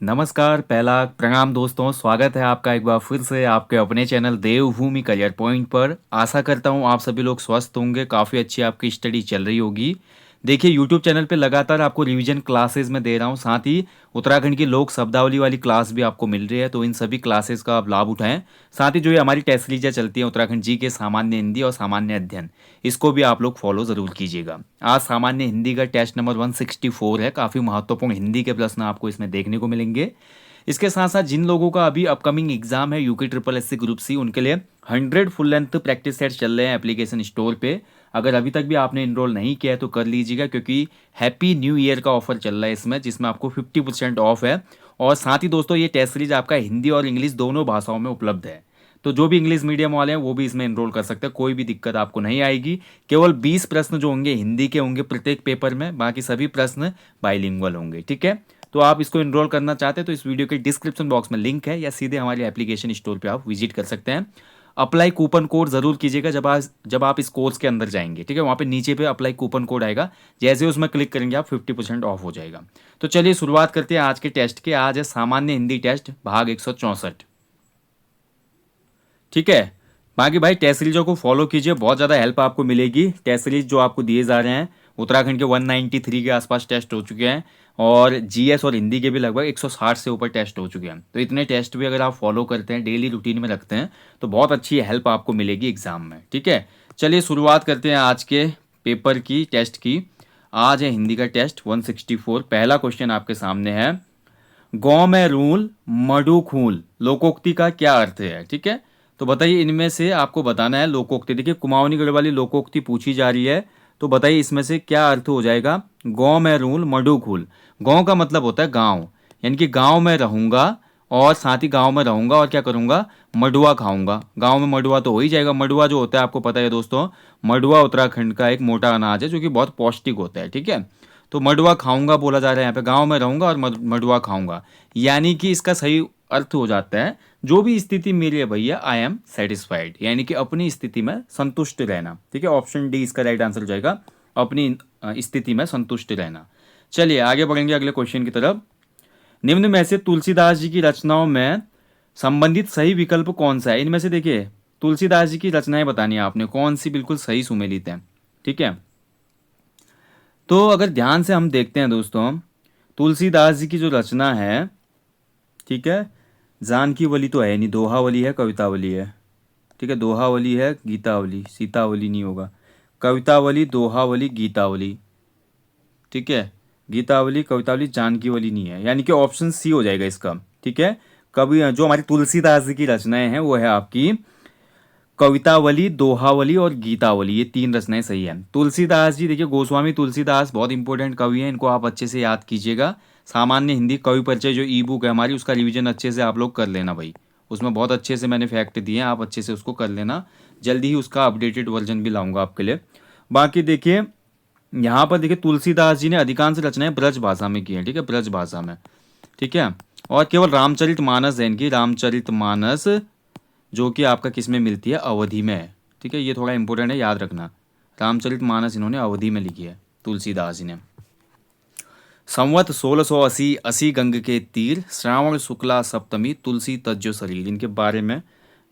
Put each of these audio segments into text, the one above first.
नमस्कार, पहला प्रणाम दोस्तों, स्वागत है आपका एक बार फिर से आपके अपने चैनल देवभूमि करियर पॉइंट पर। आशा करता हूँ आप सभी लोग स्वस्थ होंगे, काफ़ी अच्छी आपकी स्टडी चल रही होगी। देखिए यूट्यूब चैनल पे लगातार आपको रिवीजन क्लासेस में दे रहा हूँ, साथ ही उत्तराखंड की लोक शब्दावली वाली क्लास भी आपको मिल रही है, तो इन सभी क्लासेस का आप लाभ उठाएं। साथ ही जो ये हमारी टेस्ट सीरीजें चलती हैं उत्तराखंड जी के सामान्य हिंदी और सामान्य अध्ययन, इसको भी आप लोग फॉलो ज़रूर कीजिएगा। आज सामान्य हिंदी का टेस्ट नंबर 164 है, काफ़ी महत्वपूर्ण हिंदी के प्रश्न आपको इसमें देखने को मिलेंगे। इसके साथ साथ जिन लोगों का अभी अपकमिंग एग्जाम है UK triple S C group C, उनके लिए 100 फुल लेंथ प्रैक्टिस सेट चल रहे हैं एप्लीकेशन स्टोर पे। अगर अभी तक भी आपने इनरोल नहीं किया है तो कर लीजिएगा, क्योंकि हैप्पी न्यू ईयर का ऑफर चल रहा है इसमें, जिसमें आपको 50% ऑफ है। और साथ ही दोस्तों ये टेस्ट सीरीज आपका हिंदी और इंग्लिश दोनों भाषाओं में उपलब्ध है, तो जो भी इंग्लिश मीडियम वाले हैं वो भी इसमें इनरोल कर सकते हैं, कोई भी दिक्कत आपको नहीं आएगी। केवल 20 प्रश्न जो होंगे हिंदी के होंगे प्रत्येक पेपर में, बाकी सभी प्रश्न बाइलिंगुअल होंगे, ठीक है। तो आप इसको इनरोल करना चाहते हैं तो इस वीडियो के डिस्क्रिप्शन बॉक्स में लिंक है, या सीधे हमारे एप्लीकेशन स्टोर पे आप विजिट कर सकते हैं। अप्लाई कूपन कोड जरूर कीजिएगा जब आप इस कोर्स के अंदर जाएंगे, ठीक है। वहाँ पे नीचे पे अप्लाई कूपन कोड आएगा, जैसे उसमें क्लिक करेंगे आप 50% ऑफ हो जाएगा। तो चलिए शुरुआत करते हैं आज के टेस्ट के। आज है सामान्य हिंदी टेस्ट भाग 164, ठीक है। बाकी भाई टेस्ट सीरीजों को फॉलो कीजिए, बहुत ज़्यादा हेल्प आपको मिलेगी। टेस्ट सीरीज जो आपको दिए जा रहे हैं, उत्तराखंड के 193 के आसपास टेस्ट हो चुके हैं, और जीएस और हिंदी के भी लगभग 160 से ऊपर टेस्ट हो चुके हैं। तो इतने टेस्ट भी अगर आप फॉलो करते हैं, डेली रूटीन में रखते हैं, तो बहुत अच्छी हेल्प आपको मिलेगी एग्जाम में, ठीक है। चलिए शुरुआत करते हैं आज के पेपर की, टेस्ट की। आज है हिंदी का टेस्ट 164। पहला क्वेश्चन आपके सामने है, गाँव में रूल मडू खूल लोकोक्ति का क्या अर्थ है, ठीक है। तो बताइए इनमें से आपको बताना है लोकोक्ति। देखिए कुमाऊनी गढ़ वाली लोकोक्ति पूछी जा रही है, तो बताइए इसमें से क्या अर्थ हो जाएगा। गाँव में रूल मडू खूल, गाँव का मतलब होता है गाँव, यानी कि गाँव में रहूंगा, और साथ ही गाँव में रहूंगा और क्या करूंगा, मडुआ खाऊंगा। गाँव में मडुआ तो हो ही जाएगा। मडुआ जो होता है आपको पता है दोस्तों, मडुआ उत्तराखंड का एक मोटा अनाज है जो कि बहुत पौष्टिक होता है, ठीक है। तो मडुआ खाऊंगा बोला जा रहा है यहाँ पे, गाँव में रहूंगा और मडुआ खाऊंगा, यानी कि इसका सही अर्थ हो जाता है, जो भी स्थिति मेरी है भैया आई एम सेटिस्फाइड, यानी कि अपनी स्थिति में संतुष्ट रहना, ठीक है। ऑप्शन डी इसका राइट आंसर हो जाएगा, अपनी स्थिति में संतुष्ट रहना। चलिए आगे बढ़ेंगे अगले क्वेश्चन की तरफ। निम्न में से तुलसीदास जी की रचनाओं में संबंधित सही विकल्प कौन सा है। इनमें से देखिए तुलसीदास जी की रचनाएं बतानी है आपने, कौन सी बिल्कुल सही सुमेलित है, ठीक है। तो अगर ध्यान से हम देखते हैं दोस्तों, तुलसीदास जी की जो रचना है, ठीक है, जानकीवली तो है नहीं, दोहावली है, कवितावली है, ठीक है। दोहावली है, गीतावली, सीतावली नहीं होगा, कवितावली, दोहावली, गीतावली, ठीक है। गीतावली, कवितावली, जानकीवली नहीं है, यानी कि ऑप्शन सी हो जाएगा इसका, ठीक है। कवि जो हमारी तुलसीदास जी की रचनाएं हैं वो है आपकी कवितावली, दोहावली और गीतावली, ये 3 रचनाएं सही हैं। तुलसीदास जी देखिए, गोस्वामी तुलसीदास बहुत इंपॉर्टेंट कवि हैं, इनको आप अच्छे से याद कीजिएगा। सामान्य हिंदी कवि परिचय जो ई बुक है हमारी, उसका रिवीजन अच्छे से आप लोग कर लेना भाई, उसमें बहुत अच्छे से मैंने फैक्ट दिए हैं, आप अच्छे से उसको कर लेना। जल्दी ही उसका अपडेटेड वर्जन भी लाऊंगा आपके लिए। बाकी देखिए यहाँ पर देखिए तुलसीदास जी ने अधिकांश रचनाएं ब्रज भाषा में की हैं, ठीक है, ब्रज भाषा में, ठीक है। और केवल रामचरित मानस है इनकी, रामचरित मानस जो कि आपका किस में मिलती है, अवधि में है, ठीक है। ये थोड़ा इंपॉर्टेंट है, याद रखना। रामचरित मानस इन्होंने अवधि में लिखी है तुलसीदास जी ने। संवत 1680 अस्सी गंग के तीर, श्रावण शुक्ला सप्तमी, तुलसी तज्जो शरीर, इनके बारे में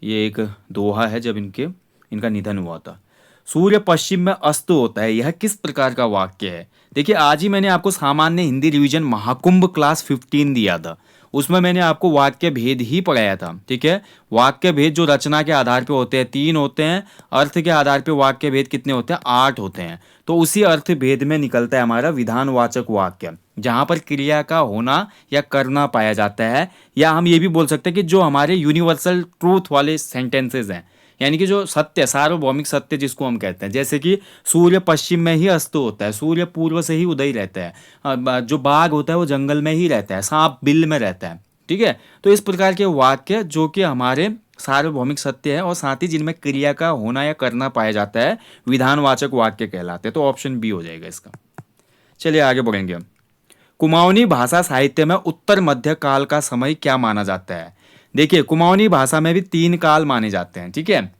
ये एक दोहा है जब इनका निधन हुआ था। सूर्य पश्चिम में अस्त होता है, यह किस प्रकार का वाक्य है। देखिए आज ही मैंने आपको सामान्य हिंदी रिवीजन महाकुंभ क्लास 15 दिया था, उसमें मैंने आपको वाक्य भेद ही पढ़ाया था, ठीक है। वाक्य भेद जो रचना के आधार पे होते हैं 3 होते हैं, अर्थ के आधार पे वाक्य भेद कितने होते हैं, 8 होते हैं। तो उसी अर्थ भेद में निकलता है हमारा विधानवाचक वाक्य, जहां पर क्रिया का होना या करना पाया जाता है, या हम ये भी बोल सकते हैं कि जो हमारे यूनिवर्सल ट्रूथ वाले सेंटेंसेज हैं, यानी कि जो सत्य, सार्वभौमिक सत्य जिसको हम कहते हैं, जैसे कि सूर्य पश्चिम में ही अस्त होता है, सूर्य पूर्व से ही उदय रहता है, जो बाघ होता है वो जंगल में ही रहता है, सांप बिल में रहता है, ठीक है। तो इस प्रकार के वाक्य जो कि हमारे सार्वभौमिक सत्य है और साथ ही जिनमें क्रिया का होना या करना पाया जाता है, विधानवाचक वाक्य कहलाते हैं। तो ऑप्शन बी हो जाएगा इसका। चलिए आगे बढ़ेंगे हम। कुमाऊनी भाषा साहित्य में उत्तर मध्य काल का समय क्या माना जाता है। देखिए कुमाऊनी भाषा में भी 3 काल माने जाते हैं, ठीक है।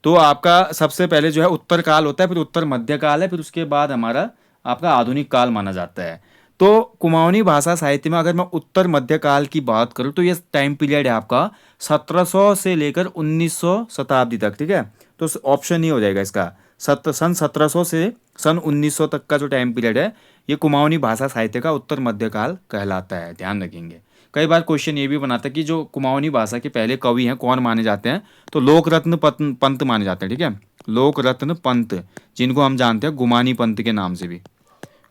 तो आपका सबसे पहले जो है उत्तर काल होता है, फिर उत्तर मध्य काल है, फिर उसके बाद हमारा आपका आधुनिक काल माना जाता है। तो कुमाऊनी भाषा साहित्य में अगर मैं उत्तर मध्यकाल की बात करूँ तो ये टाइम पीरियड है आपका 1700 से लेकर 1900 शताब्दी तक, ठीक है। तो ऑप्शन ही हो जाएगा इसका, सन 1700 से सन 1900 तक का जो टाइम पीरियड है ये कुमाऊनी भाषा साहित्य का उत्तर मध्यकाल कहलाता है, ध्यान रखेंगे। कई बार क्वेश्चन ये भी बनाता है कि जो कुमाऊनी भाषा के पहले कवि हैं कौन माने जाते हैं, तो लोकरत्न पंत माने जाते हैं, ठीक है। लोकरत्न पंत, जिनको हम जानते हैं गुमानी पंत के नाम से भी,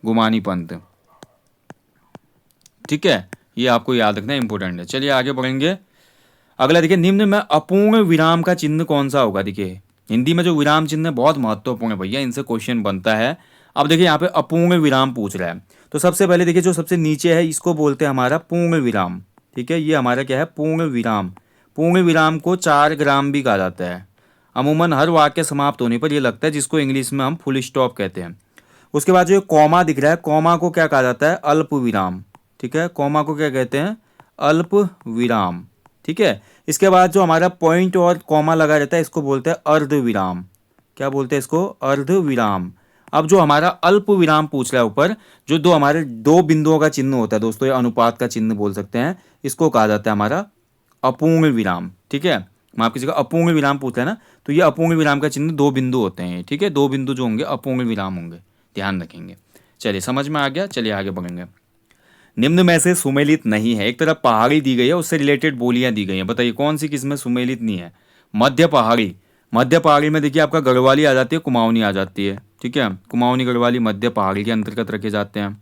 गुमानी पंत, ठीक है। ये आपको याद रखना इंपॉर्टेंट है। चलिए आगे बढ़ेंगे। अगला देखिए, निम्न में अपूर्ण विराम का चिन्ह कौन सा होगा। देखिए हिंदी में जो विराम चिन्ह है बहुत महत्वपूर्ण है भैया, इनसे क्वेश्चन बनता है। अब देखिए यहाँ पे अपूर्ण विराम पूछ रहा है, तो सबसे पहले देखिए जो सबसे नीचे है इसको बोलते हैं हमारा पूर्ण विराम, ठीक है। ये हमारा क्या है, पूर्ण विराम। पूर्ण विराम को 4 ग्राम भी कहा जाता है। अमूमन हर वाक्य समाप्त होने पर यह लगता है, जिसको इंग्लिश में हम फुल स्टॉप कहते हैं। उसके बाद जो कॉमा दिख रहा है, कॉमा को क्या कहा जाता है, अल्प विराम, ठीक है। कॉमा को क्या कहते हैं, अल्प विराम, ठीक है। इसके बाद जो हमारा पॉइंट और कॉमा लगा रहता है इसको बोलते हैं अर्ध विराम। क्या बोलते हैं इसको, अर्ध विराम। अब जो हमारा अल्प विराम पूछ रहा है ऊपर, जो दो हमारे 2 बिंदुओं का चिन्ह होता है दोस्तों, ये अनुपात का चिन्ह बोल सकते हैं, इसको कहा जाता है हमारा अपूर्ण विराम, ठीक है। माफ कीजिएगा, अपूर्ण विराम पूछता है ना, तो ये अपूर्ण विराम का चिन्ह 2 बिंदु होते हैं, ठीक है। 2 बिंदु जो होंगे अपूर्ण विराम होंगे, ध्यान रखेंगे। चलिए समझ में आ गया, चलिए आगे बढ़ेंगे। निम्न में से सुमेलित नहीं है। एक तरफ पहाड़ी दी गई है, उससे रिलेटेड बोलियां दी गई हैं, बताइए कौन सी किसमें सुमेलित नहीं है। मध्य पहाड़ी, मध्य पहाड़ी में देखिए आपका गढ़वाली आ जाती है, कुमाऊनी आ जाती है, ठीक है। कुमाऊनी गढ़वाली मध्य पहाड़ी के अंतर्गत रखे जाते हैं।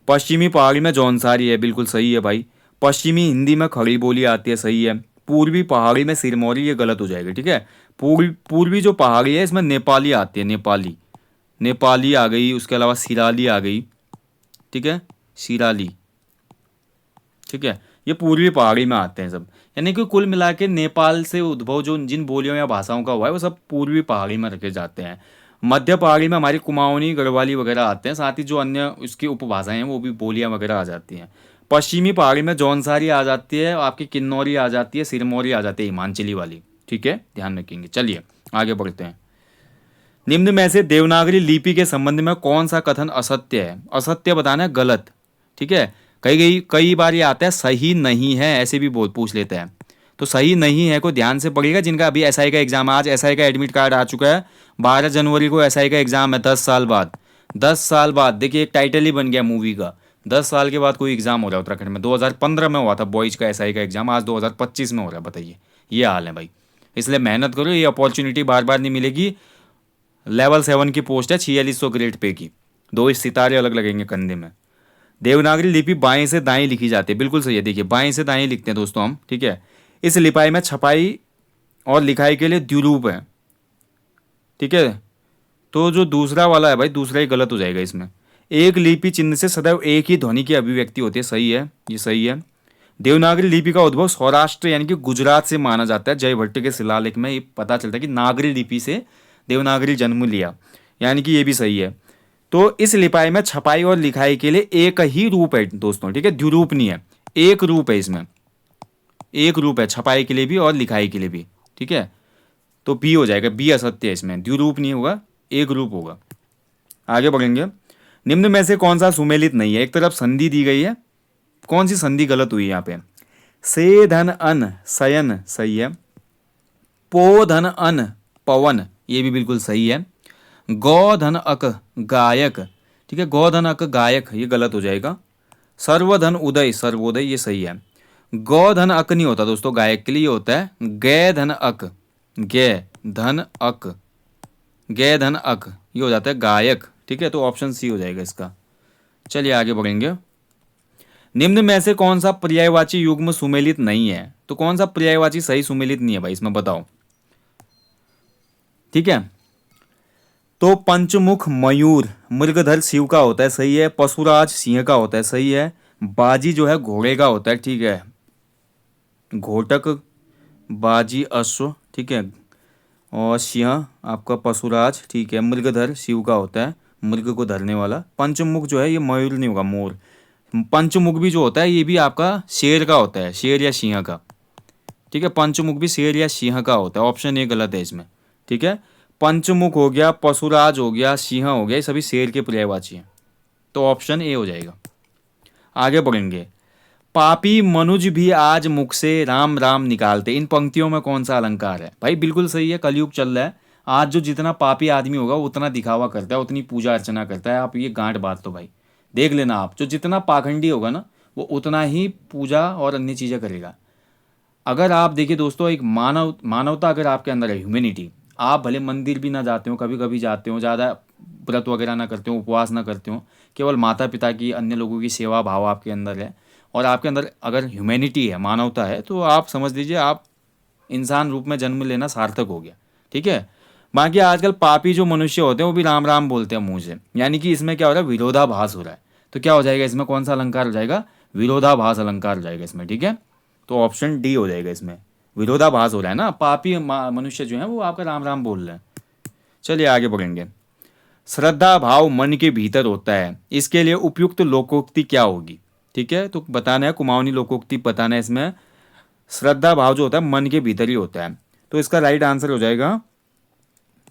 पश्चिमी पहाड़ी में जौनसारी है, बिल्कुल सही है भाई। पश्चिमी हिंदी में खड़ी बोली आती है, सही है। पूर्वी पहाड़ी में सिरमौरी, ये गलत हो जाएगा, ठीक है। पूर्वी जो पहाड़ी है इसमें नेपाली आती है, नेपाली, नेपाली आ गई। उसके अलावा सिराली आ गई, ठीक है, सिराली, ठीक है। ये पूर्वी पहाड़ी में आते हैं सब, यानी कि कुल मिला के नेपाल से उद्भव जो जिन बोलियों या भाषाओं का हुआ है वो सब पूर्वी पहाड़ी में रखे जाते हैं। मध्य पहाड़ी में हमारी कुमाऊनी गढ़वाली वगैरह आते हैं, साथ ही जो अन्य उसकी उपभाषाएं हैं वो भी बोलियां वगैरह आ जाती हैं। पश्चिमी पहाड़ी में जौनसारी आ जाती है, आपकी किन्नौरी आ जाती है, सिरमौरी आ जाती है, हिमांचली वाली, ठीक है, ध्यान रखेंगे। चलिए आगे बढ़ते हैं। निम्न में से देवनागरी लिपि के संबंध में कौन सा कथन असत्य है। असत्य बताना है, गलत, ठीक है। कई बार ये आता है सही नहीं है, ऐसे भी बोल पूछ लेते हैं। तो सही नहीं है को ध्यान से पढ़िएगा। जिनका अभी एसआई का एग्जाम, आज एसआई का एडमिट कार्ड आ चुका है, 12 जनवरी को एसआई का एग्जाम है, 10 साल बाद। 10 साल बाद देखिए एक टाइटल ही बन गया मूवी का, 10 साल के बाद कोई एग्जाम हो रहा है उत्तराखंड में। 2015 में हुआ था बॉयज का एसआई का एग्जाम, आज 2025 में हो रहा है, बताइए। ये हाल है भाई, इसलिए मेहनत करो, ये अपॉर्चुनिटी बार बार नहीं मिलेगी। लेवल 7 की पोस्ट है, 4600 ग्रेड पे की, 2 सितारे अलग लगेंगे कंधे में। देवनागरी लिपि बाएं से दाएं लिखी जाती है, बिल्कुल सही है। देखिए बाएं से दाएं लिखते हैं दोस्तों हम, ठीक है। इस लिपाई में छपाई और लिखाई के लिए द्विरूप है, ठीक है। तो जो दूसरा वाला है भाई, दूसरा ही गलत हो जाएगा इसमें। एक लिपि चिन्ह से सदैव एक ही ध्वनि की अभिव्यक्ति होती है, सही है, ये सही है। देवनागरी लिपि का उद्भव सौराष्ट्र यानी कि गुजरात से माना जाता है। जयभट्ट के शिलालेख में ये पता चलता है कि नागरी लिपि से देवनागरी जन्म लिया, यानी कि ये भी सही है। तो इस लिपाई में छपाई और लिखाई के लिए एक ही रूप है दोस्तों, ठीक है, द्विरूप नहीं है, एक रूप है इसमें, एक रूप है छपाई के लिए भी और लिखाई के लिए भी, ठीक है। तो बी हो जाएगा, बी असत्य है इसमें, द्विरूप नहीं होगा, एक रूप होगा। आगे बढ़ेंगे। निम्न में से कौन सा सुमेलित नहीं है। एक तरफ संधि दी गई है, कौन सी संधि गलत हुई है यहाँ पे। से धन अन शयन, सही है। पो धन अन पवन, ये भी बिल्कुल सही है। गौ धन अक गायक, ठीक है, गौ धन अक गायक, ये गलत हो जाएगा। सर्वधन उदय सर्वोदय, ये सही है। गौ धन अक नहीं होता दोस्तों गायक के लिए, ये होता है गे धन अक, गे धन अक, गे धन अक, ये हो जाता है गायक, ठीक है। तो ऑप्शन सी हो जाएगा इसका। चलिए आगे बढ़ेंगे। निम्न में से कौन सा पर्यायवाची युग्म सुमेलित नहीं है। तो कौन सा पर्यायवाची सही सुमेलित नहीं है भाई, इसमें बताओ, ठीक है। तो पंचमुख मयूर मृगधर शिव का होता है, सही है। पशुराज सिंह का होता है, सही है। बाजी जो है घोड़े का होता है, ठीक है। घोटक बाजी अश्व, ठीक है। और सिंह आपका पशुराज, ठीक है। मृगधर शिव का होता है, मृग को धरने वाला। पंचमुख जो है ये मयूर नहीं होगा, मोर। पंचमुख भी जो होता है ये भी आपका शेर का होता है, शेर या सिंह का, ठीक है। पंचमुख भी शेर या सिंह का होता है, ऑप्शन ए गलत है इसमें, ठीक है। पंचमुख हो गया, पशुराज हो गया, सिंह हो गया, ये सभी शेर के पर्यायवाची हैं। तो ऑप्शन ए हो जाएगा। आगे बढ़ेंगे। पापी मनुज भी आज मुख से राम राम निकालते, इन पंक्तियों में कौन सा अलंकार है? भाई बिल्कुल सही है, कलयुग चल रहा है। आज जो जितना पापी आदमी होगा वो उतना दिखावा करता है, उतनी पूजा अर्चना करता है। आप ये गांठ बात तो भाई देख लेना, आप जो जितना पाखंडी होगा ना वो उतना ही पूजा और अन्य चीज़ें करेगा। अगर आप देखिए दोस्तों, एक मानवता अगर आपके अंदर है, ह्यूमैनिटी, आप भले मंदिर भी ना जाते हो, कभी कभी जाते हो, ज़्यादा व्रत वगैरह ना करते हो, उपवास ना करते हो, केवल माता पिता की, अन्य लोगों की सेवा भाव आपके अंदर है, और आपके अंदर अगर ह्यूमैनिटी है, मानवता है, तो आप समझ लीजिए आप इंसान रूप में जन्म लेना सार्थक हो गया। ठीक है। बाकी आजकल पापी जो मनुष्य होते हैं वो भी राम राम बोलते हैं मुंह से, यानी कि इसमें क्या हो रहा है, विरोधाभास हो रहा है। तो क्या हो जाएगा इसमें, कौन सा अलंकार हो जाएगा? विरोधाभास अलंकार हो जाएगा इसमें। ठीक है, तो ऑप्शन डी हो जाएगा इसमें। विरोधाभास हो रहा है ना, पापी मनुष्य जो है वो आपका राम राम बोल रहे हैं। चलिए आगे बढ़ेंगे। श्रद्धा भाव मन के भीतर होता है, इसके लिए उपयुक्त लोकोक्ति क्या होगी? ठीक है, तो बताना है, कुमाऊनी लोकोक्ति बताना है इसमें। श्रद्धा भाव जो होता है मन के भीतर ही होता है, तो इसका राइट आंसर हो जाएगा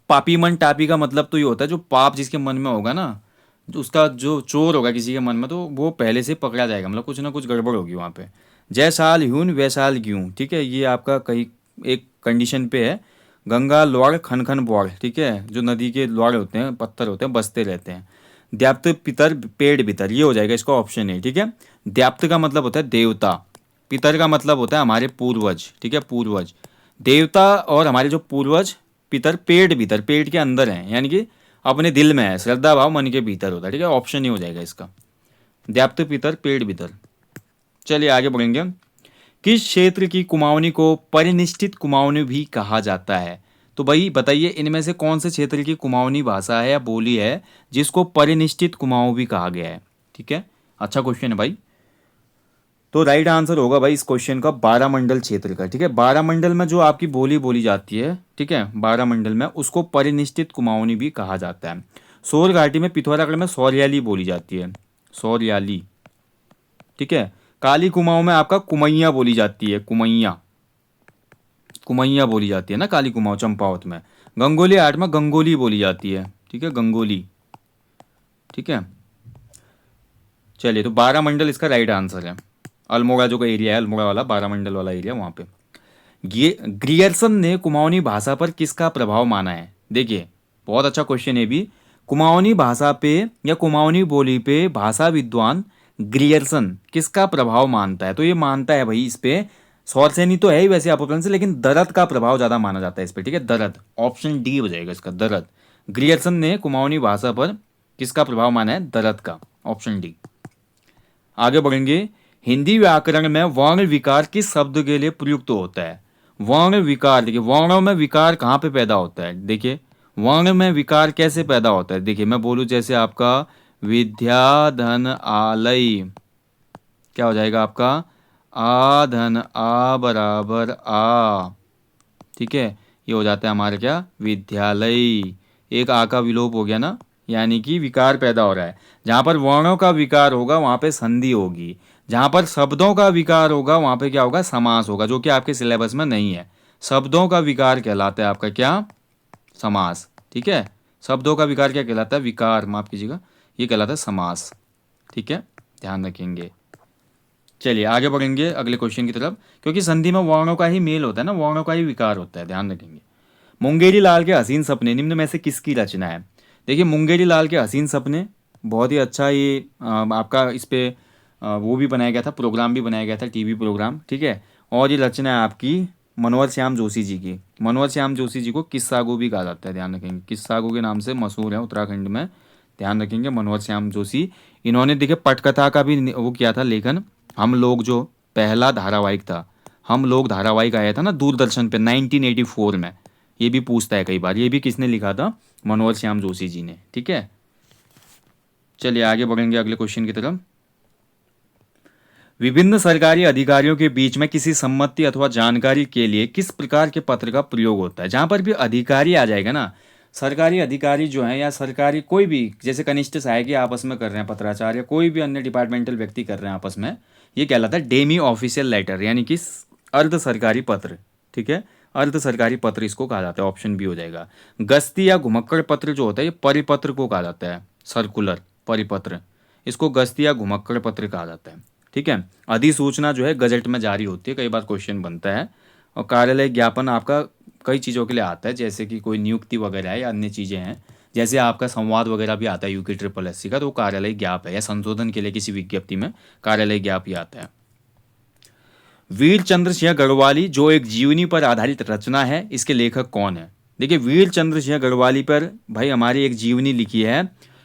पापी मन टापी। का मतलब तो ये होता है जो पाप जिसके मन में होगा ना, जो उसका जो चोर होगा किसी के मन में, तो वो पहले से पकड़ा जाएगा, मतलब कुछ ना कुछ गड़बड़ होगी वहाँ पे। जय साल ह्यून वै साल ग्यूं, ठीक है, ये आपका कहीं एक कंडीशन पे है। गंगा लौड़ खन खन बौड़, ठीक है, जो नदी के लौड़ होते हैं, पत्थर होते हैं, बसते रहते हैं। द्याप्त पितर पेड़ भीतर, ये हो जाएगा इसका ऑप्शन है। ठीक है, द्याप्त का मतलब होता है देवता, पितर का मतलब होता है हमारे पूर्वज। ठीक है, पूर्वज देवता, और हमारे जो पूर्वज पितर पेड़ भीतर, पेड़ के अंदर हैं, यानी कि अपने दिल में है। श्रद्धा भाव मन के भीतर होता है। ठीक है, ऑप्शन ही हो जाएगा इसका, द्याप्त पितर पेड़ भीतर। चलिए आगे बढ़ेंगे। किस क्षेत्र की कुमाऊनी को परिनिष्ठित कुमाऊनी भी कहा जाता है? तो भाई बताइए, इनमें से कौन से क्षेत्र की कुमाऊनी भाषा है या बोली है जिसको परिनिष्ठित कुमाऊं भी कहा गया है? ठीक है, अच्छा क्वेश्चन है भाई। तो राइट आंसर होगा भाई इस क्वेश्चन का बारामंडल क्षेत्र का। ठीक है, बारामंडल में जो आपकी बोली बोली जाती है, ठीक है, बारामंडल में, उसको परिनिष्ठित कुमाऊनी भी कहा जाता है। सोर घाटी में, पिथौरागढ़ में सौरियाली बोली जाती है, सौरियाली। ठीक है, काली कुमाऊं में आपका कुमैया बोली जाती है, कुमैया, कुमैया बोली जाती है ना काली कुमाऊं, चंपावत में। गंगोली हाट में गंगोली बोली जाती है। ठीक है, गंगोली। ठीक है, चलिए, तो बारामंडल इसका राइट आंसर है। अल्मोड़ा जो का एरिया है, अल्मोड़ा वाला बारामंडल वाला एरिया, वहाँ पे। ये ग्रियर्सन ने कुमाऊनी भाषा पर किसका प्रभाव माना है? देखिए, बहुत अच्छा क्वेश्चन है भी। कुमाऊनी भाषा पे या कुमाऊनी बोली पे भाषा विद्वान ग्रियर्सन किसका प्रभाव मानता है? तो ये मानता है भाई इस पे, सौरसेनी तो है ही वैसे अपभ्रंश से, लेकिन दरद का प्रभाव ज़्यादा माना जाता है इस पे। ठीक है, दरद, ऑप्शन डी हो जाएगा इसका, दरद। ग्रियर्सन ने कुमाऊनी भाषा पर किसका प्रभाव माना है? दरद का, ऑप्शन डी। आगे बढ़ेंगे। हिंदी व्याकरण में वर्ण विकार किस शब्द के लिए प्रयुक्त होता है? वर्ण विकार, देखिए वर्णों में विकार कहाँ पे पैदा होता है? देखिए, वर्ण में विकार कैसे पैदा होता है? देखिए, मैं बोलूँ जैसे आपका विद्या धन आलय, क्या हो जाएगा आपका? आ धन आ बराबर आ। ठीक है, ये हो जाता है हमारा क्या? विद्यालय। एक आ का विलोप हो गया ना, यानी कि विकार पैदा हो रहा है। जहाँ पर वर्णों का विकार होगा वहाँ पे संधि होगी, जहाँ पर शब्दों का विकार होगा वहाँ पे क्या होगा? समास होगा, जो कि आपके सिलेबस में नहीं है। शब्दों का विकार कहलाता है आपका क्या? समास। ठीक है, शब्दों का विकार क्या कहलाता है? विकार, माफ कीजिएगा, ये कहलाता है समास। ठीक है, ध्यान रखेंगे। चलिए आगे बढ़ेंगे अगले क्वेश्चन की तरफ, क्योंकि संधि में वर्णों का ही मेल होता है ना, वर्णों का ही विकार होता है, ध्यान रखेंगे। मुंगेरी लाल के हसीन सपने निम्न में से किसकी रचना है? देखिए, मुंगेरी लाल के हसीन सपने बहुत ही अच्छा, ये आपका इस पे वो भी बनाया गया था, प्रोग्राम भी बनाया गया था, टीवी प्रोग्राम। ठीक है, और ये रचना है आपकी मनोहर श्याम जोशी जी की। मनोहर श्याम जोशी जी को किस्सागो भी कहा जाता है, ध्यान रखेंगे, किस्सागो के नाम से मशहूर है उत्तराखंड में। ध्यान रखेंगे, मनोहर श्याम जोशी। इन्होंने देखिए पटकथा का भी वो किया था लेखन। हम लोग जो पहला धारावाहिक था, हम लोग धारावाहिक आया था ना दूरदर्शन पे 1984 में, ये भी पूछता है कई बार, ये भी किसने लिखा था? मनोहर श्याम जोशी जी ने। ठीक है, चलिए आगे बढ़ेंगे अगले क्वेश्चन की तरफ। विभिन्न सरकारी अधिकारियों के बीच में किसी सम्मति अथवा जानकारी के लिए किस प्रकार के पत्र का प्रयोग होता है? जहां पर भी अधिकारी आ जाएगा ना, सरकारी अधिकारी जो है या सरकारी कोई भी, जैसे कनिष्ठ सहायक आपस में कर रहे हैं पत्राचार, या कोई भी अन्य डिपार्टमेंटल व्यक्ति कर रहे हैं आपस में, ये कहलाता है डेमी ऑफिशियल लेटर, यानी कि अर्ध सरकारी पत्र। ठीक है, अर्ध सरकारी पत्र इसको कहा जाता है, ऑप्शन बी हो जाएगा। गस्ती या घुमक्कड़ पत्र जो होता है ये परिपत्र को कहा जाता है, सर्कुलर, परिपत्र। इसको गस्ती या घुमक्कड़ पत्र कहा जाता है। ठीक है, अधिसूचना जो है गजट में जारी होती है, कई बार क्वेश्चन बनता है। और कार्यालय ज्ञापन आपका कई चीज़ों के लिए आता है, जैसे कि कोई नियुक्ति वगैरह है या अन्य चीज़ें हैं, जैसे आपका संवाद वगैरह भी आता है यूके ट्रिपल एस सी का, तो वो कार्यालय ज्ञाप है, या संशोधन के लिए किसी विज्ञप्ति में कार्यालय ज्ञाप ही आता है। वीर चंद्र सिंह गढ़वाली जो एक जीवनी पर आधारित रचना है, इसके लेखक कौन है? देखिए, वीर चंद्र सिंह गढ़वाली पर भाई हमारी एक जीवनी लिखी है,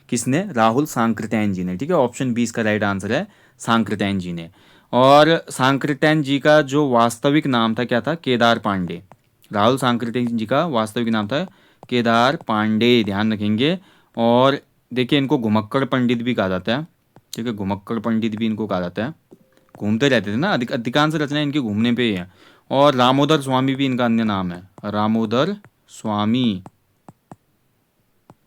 किसने? राहुल सांकृत्यायन जी ने। ठीक है, ऑप्शन बी इसका राइट आंसर है, सांकृत्यायन जी ने। और सांकृत्यायन जी का जो वास्तविक नाम था क्या था? केदार पांडे। राहुल सांकृत्यायन जी का वास्तविक नाम था केदार पांडे, ध्यान रखेंगे। और देखिए, इनको घुमक्कड़ पंडित भी कहा जाता है। ठीक है, घुमक्कड़ पंडित भी इनको कहा जाता है, घूमते रहते थे ना, अधिकांश रचनाएं इनकी घूमने पे ही है। और रामोदर स्वामी भी इनका अन्य नाम है, रामोदर स्वामी।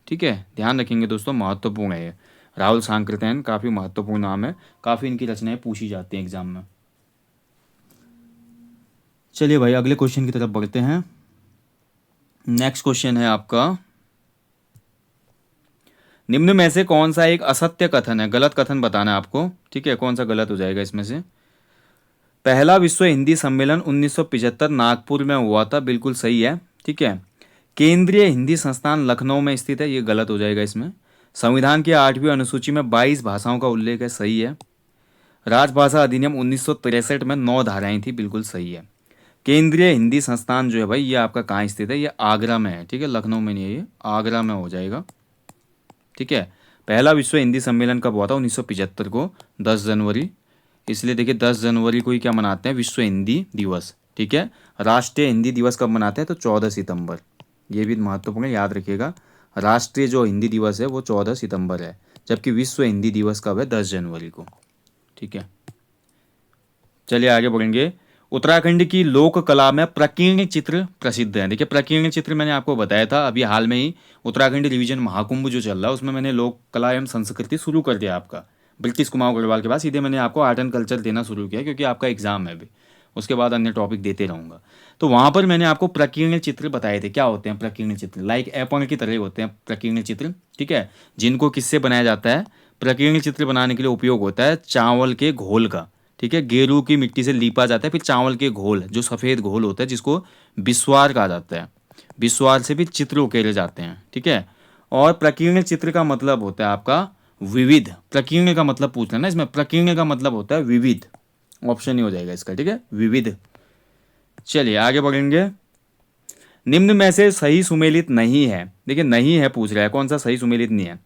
ठीक है, ध्यान रखेंगे दोस्तों, महत्वपूर्ण है ये। राहुल सांकृत्यायन काफ़ी महत्वपूर्ण नाम है, काफ़ी इनकी रचनाएं पूछी जाती हैं एग्जाम में। चलिए भाई, अगले क्वेश्चन की तरफ बढ़ते हैं। नेक्स्ट क्वेश्चन है आपका, निम्न में से कौन सा एक असत्य कथन है? गलत कथन बताना है आपको। ठीक है, कौन सा गलत हो जाएगा इसमें से? पहला विश्व हिंदी सम्मेलन 1975 नागपुर में हुआ था, बिल्कुल सही है। ठीक है, केंद्रीय हिंदी संस्थान लखनऊ में स्थित है, ये गलत हो जाएगा इसमें। संविधान की 8वीं अनुसूची में 22 भाषाओं का उल्लेख है, सही है। राजभाषा अधिनियम 1963 में 9 धाराएं थी, बिल्कुल सही है। केंद्रीय हिंदी संस्थान जो है भाई, ये आपका कहाँ स्थित है? ये आगरा में है। ठीक है, लखनऊ में नहीं है, ये आगरा में हो जाएगा। ठीक है, पहला विश्व हिंदी सम्मेलन कब हुआ था? 1975 को, 10 जनवरी। इसलिए देखिए 10 जनवरी को ही क्या मनाते हैं? विश्व हिंदी दिवस। ठीक है, राष्ट्रीय हिंदी दिवस कब मनाते हैं? तो 14 सितंबर। ये भी महत्वपूर्ण है, याद रखिएगा। राष्ट्रीय जो हिंदी दिवस है वो 14 सितंबर है, जबकि विश्व हिंदी दिवस कब है? 10 जनवरी को। ठीक है, चलिए आगे बढ़ेंगे। उत्तराखंड की लोक कला में प्रकीर्ण चित्र प्रसिद्ध है। देखिए, प्रकीर्ण चित्र मैंने आपको बताया था अभी हाल में ही, उत्तराखंड रिवीजन महाकुंभ जो चल रहा है उसमें मैंने लोक कला एवं संस्कृति शुरू कर दिया आपका। ब्रिटिश कुमाऊं गढ़वाल के बाद सीधे मैंने आपको आर्ट एंड कल्चर देना शुरू किया, क्योंकि आपका एग्जाम है अभी, उसके बाद अन्य टॉपिक देते रहूँगा। तो वहाँ पर मैंने आपको प्रकीर्ण चित्र बताए थे। क्या होते हैं प्रकीर्ण चित्र? लाइक एपण की तरह होते हैं प्रकीर्ण चित्र। ठीक है, जिनको किससे बनाया जाता है? प्रकीर्ण चित्र बनाने के लिए उपयोग होता है चावल के घोल का। ठीक है, गेरू की मिट्टी से लीपा जाता है, फिर चावल के घोल, जो सफ़ेद घोल होता है जिसको बिस्वार कहा जाता है, बिस्वार से भी चित्र उकेरे जाते हैं। ठीक है, और प्रकीर्ण चित्र का मतलब होता है आपका विविध। प्रकीर्ण का मतलब पूछ लेना इसमें, प्रकीर्ण का मतलब होता है विविध, ऑप्शन ही हो जाएगा इसका। ठीक है, विविध। चलिए आगे बढ़ेंगे। निम्न में से सही सुमेलित नहीं है। देखिए, नहीं है पूछ रहा है, कौन सा सही सुमेलित नहीं है?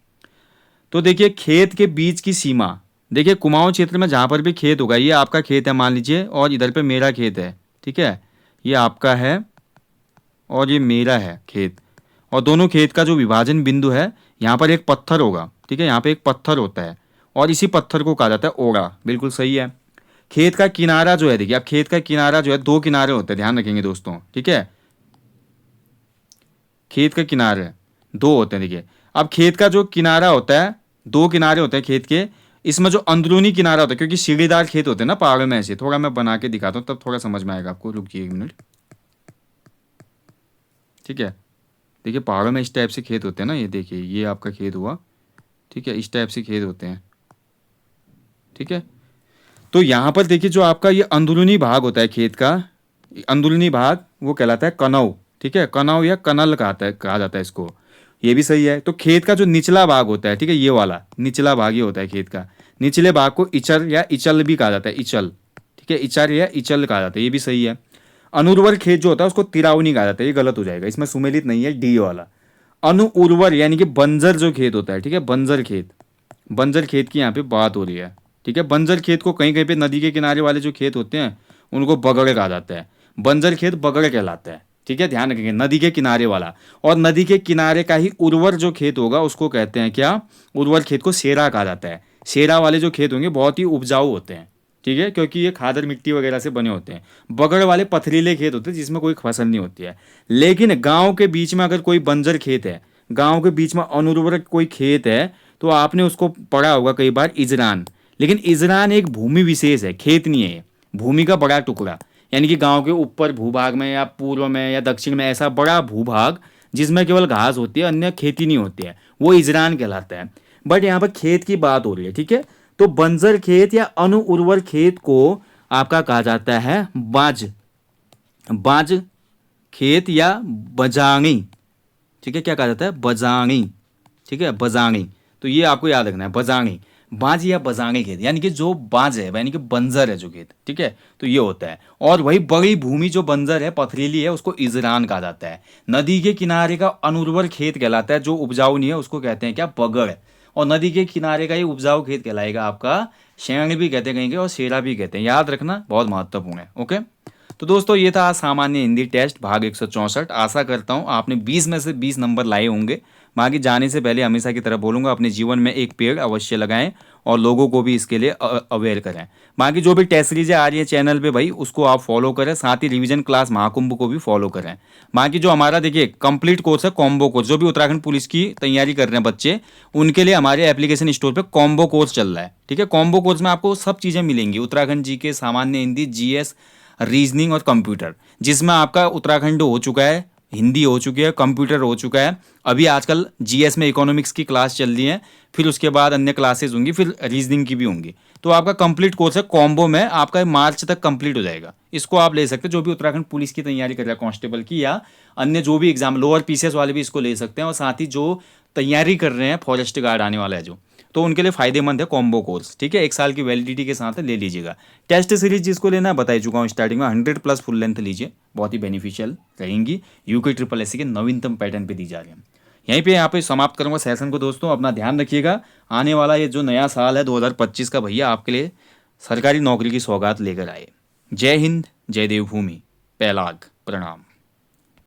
तो देखिए, खेत के बीच की सीमा। देखिए, कुमाऊं क्षेत्र में जहाँ पर भी खेत होगा, ये आपका खेत है मान लीजिए, और इधर पे मेरा खेत है। ठीक है, ये आपका है और ये मेरा है खेत, और दोनों खेत का जो विभाजन बिंदु है, यहाँ पर एक पत्थर होगा। ठीक है, यहाँ पे एक पत्थर होता है और इसी पत्थर को कहा जाता है ओड़ा, बिल्कुल सही है। खेत का किनारा जो है, देखिए अब खेत का किनारा जो है, 2 किनारे होते हैं, ध्यान रखेंगे दोस्तों। ठीक है, खेत का किनारे 2 होते हैं। देखिए, अब खेत का जो किनारा होता है, 2 किनारे होते हैं खेत के, इसमें जो अंदरूनी किनारा होता है, क्योंकि सीढ़ीदार खेत होते हैं ना पहाड़ों में, ऐसे थोड़ा मैं बना के दिखाता हूँ तब थोड़ा समझ में आएगा आपको, रुकिए 1 मिनट। ठीक है, देखिए पहाड़ों में इस टाइप से खेत होते हैं ना, ये देखिए ये आपका खेत हुआ। ठीक है, इस टाइप से खेत होते हैं। ठीक है, तो यहाँ पर देखिए जो आपका ये अंदरूनी भाग होता है खेत का, अंदरूनी भाग वो कहलाता है कनौ। ठीक है, कनौ या कनल कहा जाता है इसको, ये भी सही है। तो खेत का जो निचला भाग होता है, ठीक है, ये वाला निचला भाग ये होता है खेत का, निचले भाग को इचर या इचल भी कहा जाता है, इचल। ठीक है, इचर या इचल कहा जाता है, ये भी सही है। अनुर्वर खेत जो होता है उसको तिरावनी कहा जाता है, ये गलत हो जाएगा, इसमें सुमेलित नहीं है, डी वाला। अनुउर्वर यानी कि बंजर जो खेत होता है, ठीक है, बंजर खेत, बंजर खेत की यहाँ पे बात हो रही है। ठीक है, बंजर खेत को कहीं कहीं पे नदी के किनारे वाले जो खेत होते हैं उनको बगड़ कहा जाता है, बंजर खेत बगड़ कहलाता है। ठीक है, ध्यान रखेंगे, नदी के किनारे वाला। और नदी के किनारे का ही उर्वर जो खेत होगा उसको कहते हैं क्या? उर्वर खेत को शेरा कहा जाता है। शेरा वाले जो खेत होंगे बहुत ही उपजाऊ होते हैं। ठीक है, क्योंकि ये खादर मिट्टी वगैरह से बने होते हैं। बगड़ वाले पथरीले खेत होते हैं जिसमें कोई फसल नहीं होती है। लेकिन गाँव के बीच में अगर कोई बंजर खेत है, गाँव के बीच में अनुर्वर कोई खेत है, तो आपने उसको पढ़ा होगा कई बार इजरान। लेकिन इजरान एक भूमि विशेष है, खेत नहीं है, भूमि का बड़ा टुकड़ा। यानी कि गांव के ऊपर भूभाग में या पूर्व में या दक्षिण में ऐसा बड़ा भूभाग जिसमें केवल घास होती है, अन्य खेती नहीं होती है, वो इजरान कहलाता है। बट यहाँ पर खेत की बात हो रही है, ठीक है। तो बंजर खेत या अनुउर्वर खेत को आपका कहा जाता है बाज, बाज खेत या बजांगी, ठीक है। क्या कहा जाता है? बजांगी, ठीक है, बजांगी। तो ये आपको याद रखना है, बजांगी, बाज या बजांगी खेत, यानी कि जो बाज है यानी कि बंजर है जो खेत, ठीक है। तो ये होता है। और वही बड़ी भूमि जो बंजर है, पथरीली है, उसको इजरान कहा जाता है। नदी के किनारे का अनुर्वर खेत कहलाता है, जो उपजाऊ नहीं है उसको कहते हैं क्या? बगड़। और नदी के किनारे का ये उपजाऊ खेत कहलाएगा आपका शेंग भी कहते हैं कहीं के, और शेरा भी कहते हैं। याद रखना, बहुत महत्वपूर्ण है। ओके, तो दोस्तों ये था सामान्य हिंदी टेस्ट भाग 164। आशा करता हूँ आपने 20 में से 20 नंबर लाए होंगे। बाकी जाने से पहले हमेशा की तरह बोलूँगा, अपने जीवन में एक पेड़ अवश्य लगाएं और लोगों को भी इसके लिए अवेयर करें। बाकी जो भी टेस्ट सीरीजें आ रही है चैनल पे भाई, उसको आप फॉलो करें, साथ ही रिवीजन क्लास महाकुंभ को भी फॉलो करें। बाकी जो हमारा देखिए कंप्लीट कोर्स है, कॉम्बो कोर्स, जो भी उत्तराखंड पुलिस की तैयारी कर रहे हैं बच्चे, उनके लिए हमारे एप्लीकेशन स्टोर पे कॉम्बो कोर्स चल रहा है, ठीक है। कॉम्बो कोर्स में आपको सब चीज़ें मिलेंगी, उत्तराखंड जी के, सामान्य हिंदी, जीएस, रीजनिंग और कंप्यूटर, जिसमें आपका उत्तराखंड हो चुका है, हिंदी हो चुकी है, कंप्यूटर हो चुका है। अभी आजकल जीएस में इकोनॉमिक्स की क्लास चल रही है, फिर उसके बाद अन्य क्लासेस होंगी, फिर रीजनिंग की भी होंगी। तो आपका कंप्लीट कोर्स है कॉम्बो में, आपका मार्च तक कंप्लीट हो जाएगा। इसको आप ले सकते हैं, जो भी उत्तराखंड पुलिस की तैयारी कर रहा है, कांस्टेबल की या अन्य जो भी एग्जाम, लोअर पीसीएस वाले भी इसको ले सकते हैं। और साथ ही जो तैयारी कर रहे हैं, फॉरेस्ट गार्ड आने वाला है जो, तो उनके लिए फायदेमंद है कॉम्बो कोर्स, ठीक है। 1 साल की वैलिडिटी के साथ ले लीजिएगा। टेस्ट सीरीज जिसको लेना है बता चुका हूँ स्टार्टिंग में, 100+ फुल लेंथ लीजिए, बहुत ही बेनिफिशियल रहेंगी। यूके ट्रिपल एससी के नवीनतम पैटर्न पे दी जा रही है। यहीं पे यहाँ पे समाप्त करूँगा सेशन को दोस्तों। अपना ध्यान रखिएगा। आने वाला ये जो नया साल है 2025 का, भैया आपके लिए सरकारी नौकरी की सौगात लेकर आए। जय हिंद, जय देवभूमि, पैलाग, प्रणाम।